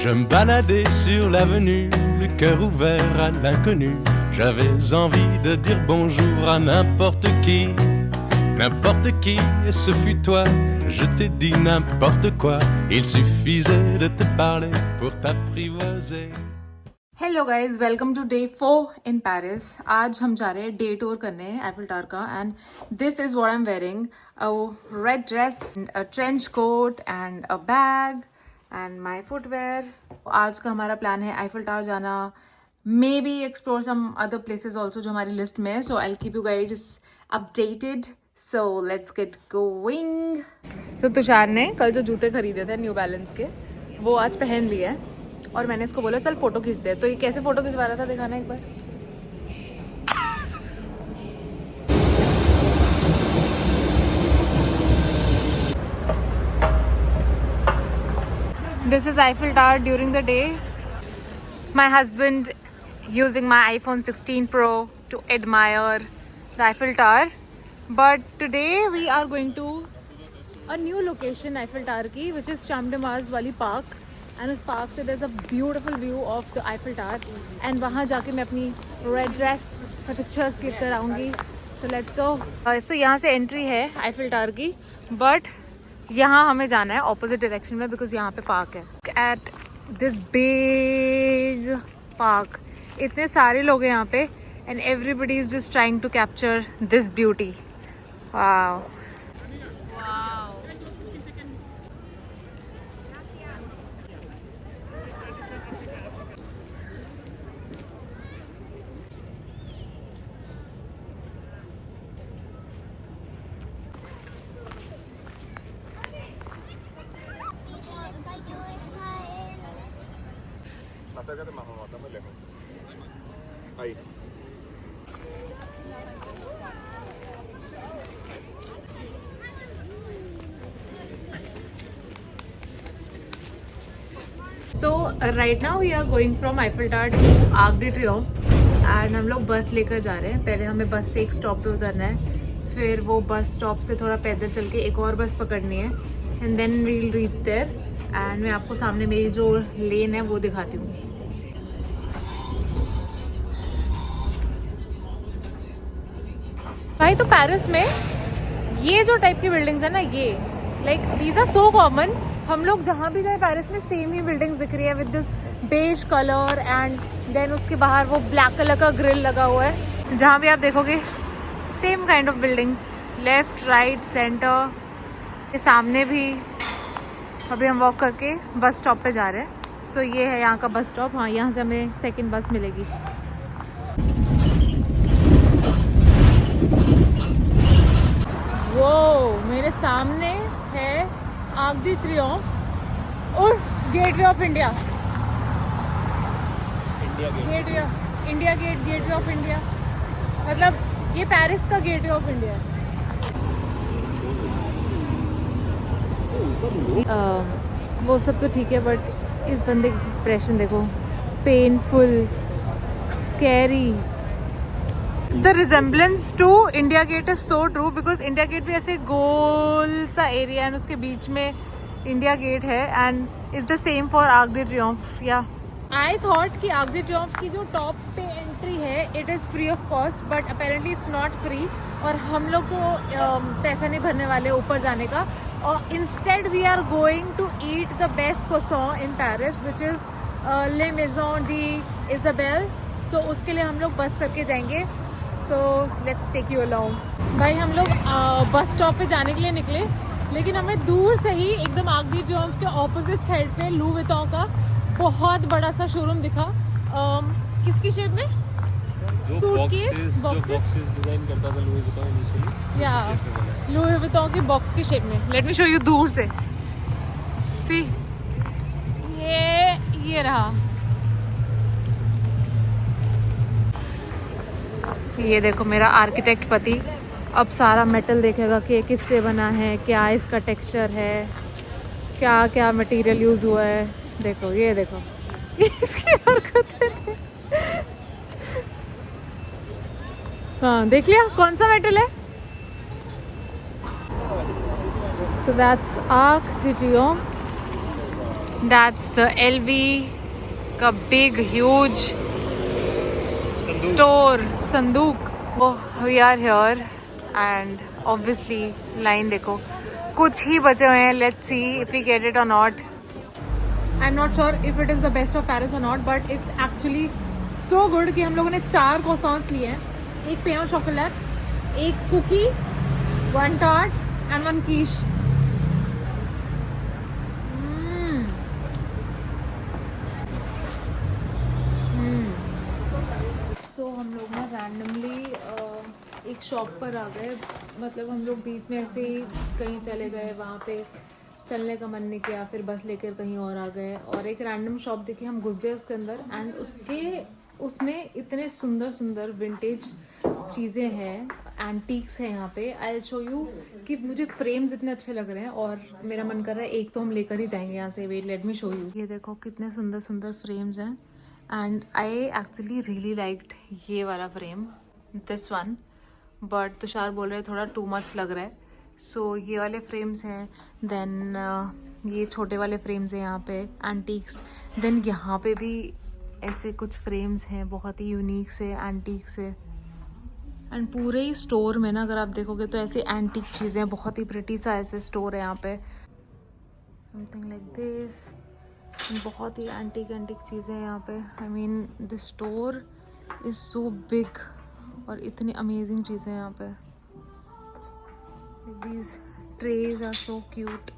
Je me baladais sur l'avenue, le cœur ouvert à l'inconnu. J'avais envie de dire bonjour à n'importe qui, et ce fut toi. Je t'ai dit n'importe quoi, il suffisait de te parler pour t'apprivoiser. Hello guys, welcome to day 4 in Paris. आज हम जा रहे हैं day tour करने Eiffel Tower का and this is what I am wearing, a red dress, a trench coat and a bag and my footwear. आज का हमारा प्लान है एफिल टावर जाना, maybe explore some other places also जो हमारी list में है। So I will keep you guys updated. So let's get going. तो तुषार ने कल जो जूते खरीदे थे न्यू बैलेंस के, वो आज पहन लिए हैं और मैंने इसको बोला चल फोटो खींच दे। तो ये कैसे फोटो खिंचवा रहा था, दिखाना एक बार। This is Eiffel Tower during the day. My husband using my iPhone 16 Pro to admire the Eiffel Tower, but today we are going to a new location Eiffel Tower की, which is Champ de Mars वाली park. And उस park से there's a beautiful view of the Eiffel Tower and वहाँ जाके मैं अपनी red dress में pictures click कराऊंगी। So let's go. सो यहाँ से एंट्री है आईफिल टावर की, बट यहाँ हमें जाना है ऑपोजिट डायरेक्शन में बिकॉज यहाँ पे पार्क है। एट दिस बिग पार्क इतने सारे लोग हैं यहाँ पे and everybody is just trying to capture this beauty. Wow, Acércate más, mamá, está muy lejos. Ahí. So right now we are going from Eiffel Tower to Arc de Triomphe and हम लोग बस लेकर जा रहे हैं। पहले हमें बस से एक स्टॉप पे उतरना है, फिर वो बस स्टॉप से थोड़ा पैदल चल के एक और बस पकड़नी है and then we will reach there. And मैं आपको सामने मेरी जो लेन है वो दिखाती हूँ। भाई तो पेरिस में ये जो टाइप की बिल्डिंग्स है ना, ये like these are so common. हम लोग जहाँ भी जाए पेरिस में सेम ही बिल्डिंग्स दिख रही है with this beige colour and then उसके बाहर वो ब्लैक कलर का ग्रिल लगा हुआ है। जहाँ भी आप देखोगे same kind of buildings, left right centre. ये सामने भी अभी हम वॉक करके बस स्टॉप पे जा रहे हैं। सो ये है यहाँ का बस स्टॉप। हाँ, यहाँ से हमें सेकेंड बस मिलेगी। वो मेरे सामने है आर्क डी ट्रियोम्फ उर्फ gateway of India. India gateway of India, मतलब ये पेरिस का गेटवे ऑफ इंडिया है। वो सब तो ठीक है, बट इस बंदे की एक्सप्रेशन देखो, painful, scary. The resemblance to India Gate is so true because India Gate भी ऐसे गोल सा एरिया है, उसके बीच में इंडिया गेट है and is the same for Arc de Triomphe. Yeah I thought कि आर्क डी ट्रियोम्फ की जो टॉप पे एंट्री है it is free of cost, but apparently it's not free और हम लोग तो पैसा नहीं भरने वाले ऊपर जाने का। और instead we are going to eat the best croissant in Paris which is le maison D Isabel. सो उसके लिए हम लोग बस करके जाएंगे। So let's take you along. भाई हम लोग बस स्टॉप पे जाने के लिए निकले, लेकिन हमें दूर से ही एकदम आर्क डी ट्रियोम्फ के ऑपोजिट साइड पे लुई विटॉन का बहुत बड़ा सा शोरूम दिखा। किसकी शेप में? सूटकेस बॉक्सेस डिजाइन करता था लुई विटॉन इनिशियली। या लुई विटॉन की बॉक्स की शेप में। लेट मी शो यू दूर से। सी ये रहा। ये देखो मेरा आर्किटेक्ट पति अब सारा मेटल देखेगा कि किससे बना है, क्या इसका टेक्सचर है, क्या क्या मटेरियल यूज हुआ है। देखो ये देखो इसकी हरकतें। हाँ, देख लिया कौन सा मेटल है। So that's Arc de Triomphe That's the LV का big huge store संदूक. Oh, we are here and obviously line देखो कुछ ही बचे हुए हैं. Let's see if we get it or not. I'm not sure if it is the best of Paris or not, but it's actually so good कि हम लोगों ने 4 croissants लिए हैं. एक पेयो chocolate, एक cookie, 1 tart and 1 quiche. So हम लोग ना randomly एक शॉप पर आ गए. मतलब हम लोग बीच में ऐसे ही कहीं चले गए, वहाँ पे चलने का मन नहीं किया, फिर बस लेकर कहीं और आ गए और एक रैंडम शॉप देखी. हम घुस गए उसके अंदर एंड उसमें इतने सुंदर सुंदर विंटेज चीज़ें हैं, एंटीक्स हैं यहाँ पे. आई विल शो यू कि मुझे फ्रेम्स इतने अच्छे लग रहे हैं और मेरा मन कर रहा है एक तो हम लेकर ही जाएंगे यहाँ से. Wait, let me show you. ये देखो कितने सुंदर सुंदर फ्रेम्स हैं and I actually really liked ये वाला frame, this one, but Tushar बोल रहे थोड़ा टू मच लग रहा है. सो ये वाले फ्रेम्स हैं. देन ये छोटे वाले फ्रेम्स हैं यहाँ पे, एंटीक्स. देन यहाँ पे भी ऐसे कुछ फ्रेम्स हैं बहुत ही यूनिक से, एंटीक से. एंड पूरे ही स्टोर में ना अगर आप देखोगे तो ऐसी एंटीक चीज़ें, बहुत ही प्रिटी सा ऐसे स्टोर है यहाँ पे. Something like this. बहुत ही एंटीक चीज़ें हैं यहाँ पे. I mean this store is so big और इतनी अमेजिंग चीज़ें हैं यहाँ पे. These trays are so cute.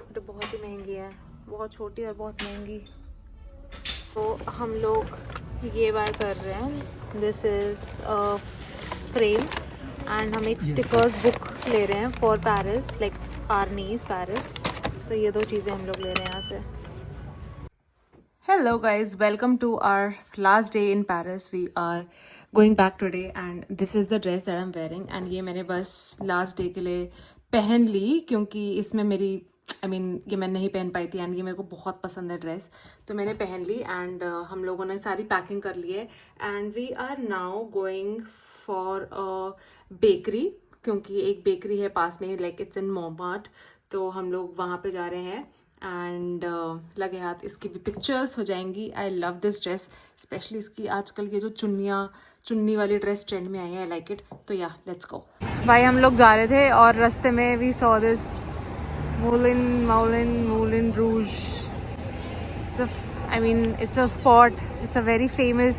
But बहुत ही महंगी है, बहुत छोटी और बहुत महंगी. तो हम लोग ये बाय कर रहे हैं. दिस इज़ फ्रेम एंड हम एक स्टिकर्स बुक ले रहे हैं for Paris, like our Nice Paris. तो ये 2 चीज़ें हम लोग ले रहे हैं यहाँ से. Hello guys, welcome to our last day in Paris. We are going back today and this is the dress that I'm wearing. And ये मैंने बस last day के लिए पहन ली क्योंकि इसमें मेरी ये मैं नहीं पहन पाई थी एंड ये मेरे को बहुत पसंद है ड्रेस, तो मैंने पहन ली. एंड हम लोगों ने सारी पैकिंग कर ली है and we are now going for a bakery, क्योंकि एक बेकरी है पास में, लाइक इट्स इन मोमार्ट. तो हम लोग वहाँ पे जा रहे हैं एंड लगे हाथ इसकी भी पिक्चर्स हो जाएंगी. I love this dress, specially इसकी आजकल ये जो चुन्नी वाली ड्रेस ट्रेंड में आई है. I like it. तो या लेट्स गो. भाई हम लोग जा रहे थे और रास्ते में we saw this Moulin Rouge. It's a spot. It's a very famous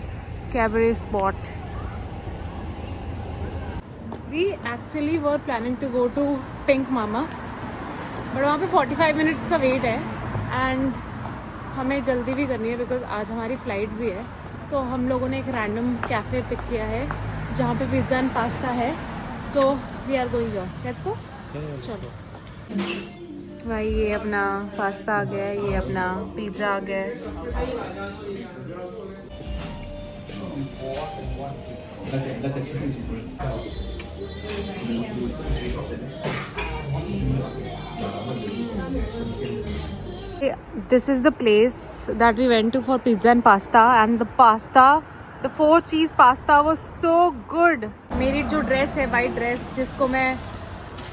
cabaret spot. We actually were planning to go to Pink Mama, but वहाँ पे 45 मिनट्स का वेट है एंड हमें जल्दी भी करनी है बिकॉज आज हमारी फ़्लाइट भी है. तो हम लोगों ने एक रैंडम कैफ़े पिक किया है जहाँ पे पिज़्ज़ा एंड पास्ता है. So we are going here. Let's go. चलो भाई, ये अपना पास्ता आ गया है, ये अपना पिज़्ज़ा आ गया है. This is the place that we went to for pizza and pasta, and the 4 cheese pasta was so good. मेरी जो ड्रेस है, वाइट ड्रेस, जिसको मैं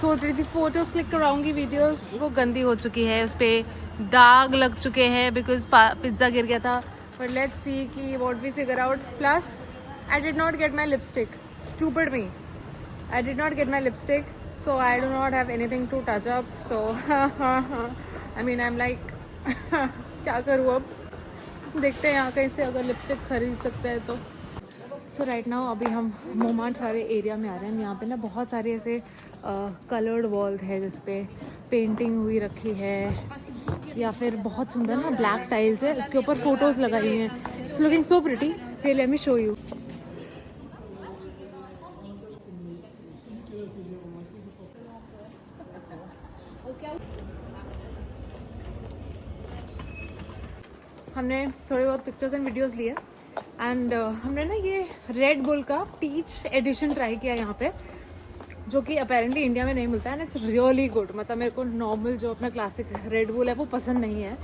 सोच रही थी फोटोज क्लिक कराऊंगी, वीडियोस, वो गंदी हो चुकी है, उस पर दाग लग चुके हैं बिकॉज पिज्ज़ा गिर गया था. बट लेट्स सी कि what we figure out. Plus I did not get my lipstick. Stupid me. I did not get my lipstick, so I do not have anything to touch up. So I'm like क्या करूँ अब. देखते हैं यहाँ कहीं से अगर lipstick खरीद सकते हैं तो. सो राइट नाउ अभी हम मोमार्ट वाले एरिया में आ रहे हैं. यहाँ पे ना बहुत सारे ऐसे कलर्ड वॉल्स है जिस पे पेंटिंग हुई रखी है, या फिर बहुत सुंदर ना ब्लैक टाइल्स है, उसके ऊपर फोटोज लगाई हुई हैं. It's looking so pretty. फिर लेट मी शो यू. हमने थोड़े बहुत पिक्चर्स एंड वीडियोस लिए एंड हमने ना ये रेड बुल का पीच एडिशन ट्राई किया यहाँ पे, जो कि अपेरेंटली इंडिया में नहीं मिलता है. And it's really good. मतलब मेरे को नॉर्मल जो अपना क्लासिक रेड बुल है वो पसंद नहीं है,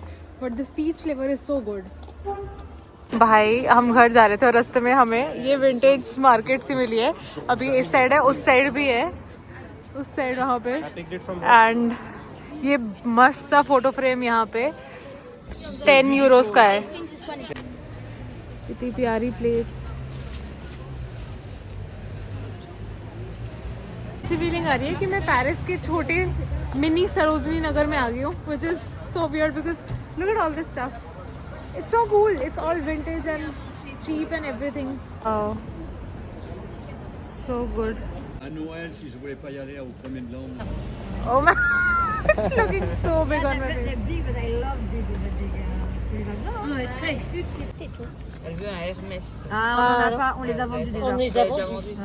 but this peach flavour is so good. भाई हम घर जा रहे थे और रास्ते में हमें ये विंटेज मार्केट सी मिली है. अभी इस साइड है, उस साइड भी है, उस साइड वहाँ पे. एंड ये मस्त था फोटो फ्रेम यहाँ पे. 10 यूरोस का है। इतनी प्यारी प्लेट्स। ऐसी फीलिंग आ रही है कि मैं पेरिस के छोटे मिनी सरोजनी नगर में आ गई हूँ, which is so weird because look at all this stuff. It's so cool. It's all vintage and cheap and everything. Oh, so good. À Noël, si je voulais pas y aller au premier de l'an. Oh my, it's looking so big on my face. They're big, but I love the big. Oh, it's très cute. Elle veut un Hermès. Ah, on en a pas, on les a vendus déjà. On les a vendus.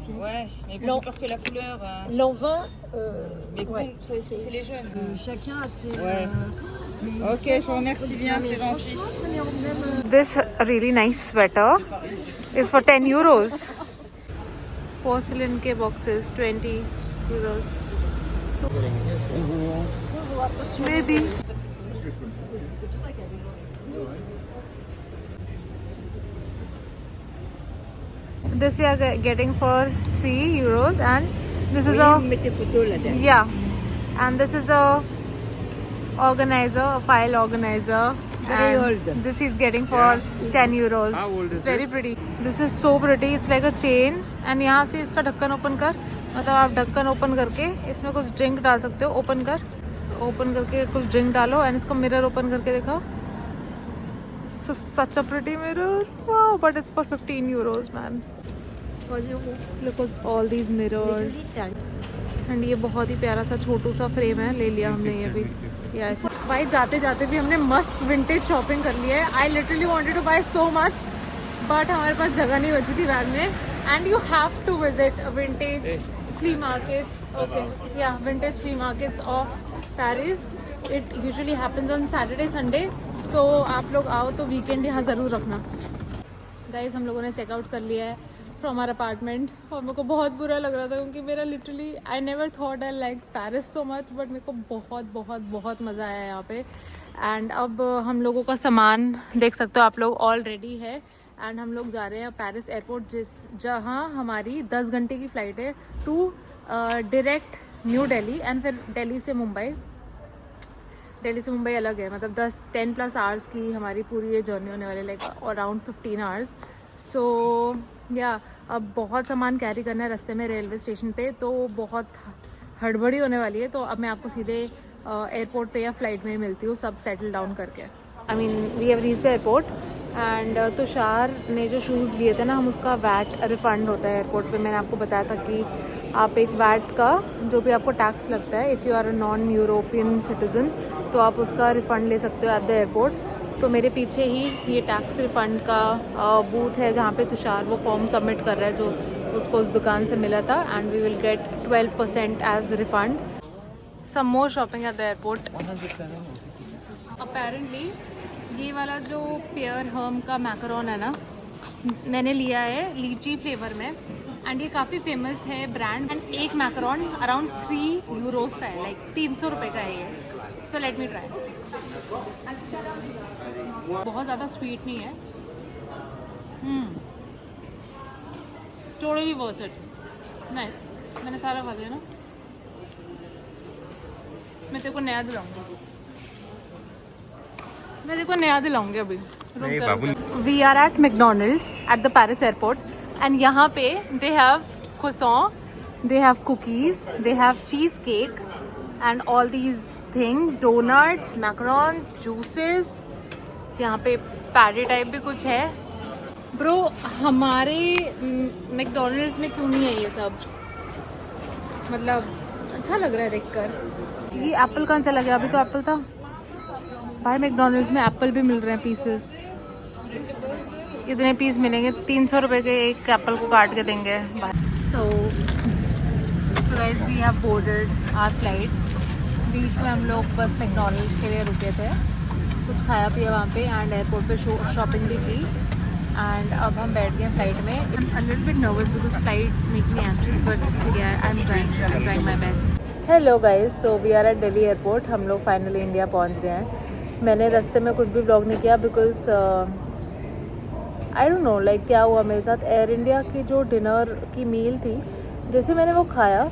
Si. Ouais, mais bon, j'ai peur que la couleur. L'an 20, Mais bon, c'est les jeunes. Chacun a ses. Ouais. Ok, je vous remercie bien, c'est gentil. This really nice sweater is for 10 euros. Porcelain के boxes 20 euros. So, maybe. This we are getting for 3 euros and this is a mettez photo là-dedans. yeah, and this is a organizer, a file organizer. Very And old. this he's getting for 10 euros. How old It's is very this? pretty. This is so pretty. It's like a chain. And यहाँ से इसका ढक्कन open कर, मतलब आप ढक्कन open करके इसमें कुछ ड्रिंक डाल सकते हो. ओपन कर, ओपन करके कुछ ड्रिंक डालो एंड इसको मिरर ओपन करके देखो. So, such a pretty mirror. Wow, but it's for 15 euros, man. Look at all these mirrors. And ये बहुत ही प्यारा सा छोटू सा फ्रेम है, ले लिया हमने ये भी. यस भाई, जाते जाते भी हमने मस्त विंटेज शॉपिंग कर लिया है. I literally wanted to buy so much but हमारे पास जगह नहीं बची थी बैग में. And you have to visit vintage flea markets. Okay, yeah vintage flea markets of Paris. It usually happens on Saturday Sunday. So आप लोग आओ तो वीकेंड यहाँ ज़रूर रखना. गाइज, हम लोगों ने चेकआउट कर लिया है फ्रॉम आवर अपार्टमेंट और मेरे को बहुत बुरा लग रहा था क्योंकि मेरा literally I never thought I like Paris so much, but मेरे को बहुत बहुत बहुत मज़ा आया यहाँ पे. एंड अब हम लोगों का सामान देख सकते हो आप लोग, ऑल रेडी है. एंड हम लोग जा रहे हैं पेरिस एयरपोर्ट, जहाँ हमारी 10 घंटे की फ़्लाइट है to direct new Delhi and फिर दिल्ली से मुंबई. दिल्ली से मुंबई अलग है, मतलब 10+ आवर्स की हमारी पूरी ये जर्नी होने वाली, लाइक अराउंड 15 आवर्स. सो या अब बहुत सामान कैरी करना है रास्ते में रेलवे स्टेशन पे, तो बहुत हड़बड़ी होने वाली है. तो अब मैं आपको सीधे एयरपोर्ट पे या फ्लाइट में ही मिलती हूँ, सब सेटल डाउन करके. I mean we have reached the airport and Tushar ने जो शूज़ लिए थे ना, हम उसका वैट रिफ़ंड होता है एयरपोर्ट पे. मैंने आपको बताया था कि आप एक वैट का जो भी आपको टैक्स लगता है, if you are a non European citizen, तो आप उसका रिफ़ंड ले सकते हो एट द एयरपोर्ट. तो मेरे पीछे ही ये टैक्स रिफ़ंड का बूथ है जहाँ पे तुषार वो फॉर्म सबमिट कर रहा है जो उसको उस दुकान से मिला था. And we will get 12% as refund. Some more shopping at the airport. Apparently ये वाला जो पियर हर्म का मैकरोन है ना, मैंने लिया है लीची फ्लेवर में. एंड ये काफ़ी फेमस है ब्रांड. एंड एक मैकरोन अराउंड 3 यूरोज़ का है, लाइक 300 रुपये का है ये. So let me try. बहुत ज़्यादा स्वीट नहीं है. Totally worth it. नहीं, मैंने सारा खा लिया ना. मैं तेरे को नया दिलाऊंगी. मैं तेरे को नया दिलाऊंगी अभी. We are at McDonald's at the Paris airport and यहाँ पे they have croissant, they have cookies, they have cheesecake and all these things, donuts, macarons, juices. यहाँ पे पैडी टाइप भी कुछ है. ब्रो, हमारे मैकडोनल्ड्स में क्यों नहीं है ये सब? मतलब अच्छा लग रहा है देखकर. ये एप्पल कहाँ चला गया? अभी तो एप्पल था भाई. मैकडोनल्ड्स में एप्पल भी मिल रहे हैं पीसेस. इतने पीस मिलेंगे, 300 रुपये के एक एप्पल को काट के देंगे. So guys, we have boarded our flight. बीच में हम लोग बस मैकडोनल्ड्स के लिए रुके थे, कुछ खाया पिया वहाँ पे एंड एयरपोर्ट पे शॉपिंग भी की. एंड अब हम बैठ गए फ्लाइट में. I am a little bit nervous because flights make me anxious, but I am trying my best. Hello guys, so we are at Delhi airport. हम लोग फाइनली इंडिया पहुँच गए हैं. मैंने रास्ते में कुछ भी ब्लॉग नहीं किया because I don't know like क्या हुआ मेरे साथ. एयर इंडिया की जो डिनर की मील थी, जैसे मैंने वो खाया,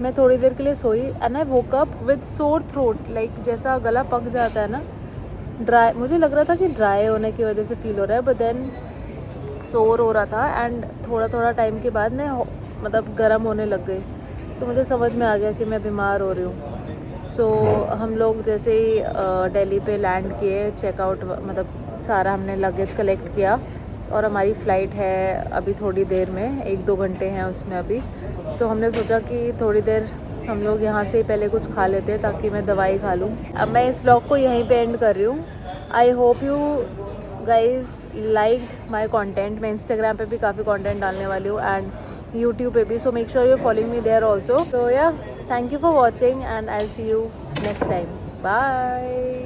मैं थोड़ी देर के लिए सोई and I woke up with sore throat. Like जैसा गला पक जाता है ना, ड्राई, मुझे लग रहा था कि ड्राई होने की वजह से फील हो रहा है, बट देन सोर हो रहा था एंड थोड़ा थोड़ा टाइम के बाद मैं मतलब गर्म होने लग गई, तो मुझे समझ में आ गया कि मैं बीमार हो रही हूँ। सो हम लोग जैसे ही दिल्ली पे लैंड किए, चेकआउट मतलब सारा हमने लगेज कलेक्ट किया और हमारी फ़्लाइट है अभी थोड़ी देर में, 1-2 घंटे हैं उसमें अभी। तो हमने सोचा कि थोड़ी देर हम लोग यहाँ से पहले कुछ खा लेते हैं ताकि मैं दवाई खा लूँ। अब मैं इस ब्लॉग को यहीं पे एंड कर रही हूँ। I hope you guys like my content. मैं इंस्टाग्राम पे भी काफ़ी कॉन्टेंट डालने वाली हूँ एंड यूट्यूब पे भी, so make sure you following me there also. So yeah, thank you for watching and I will see you next time. Bye.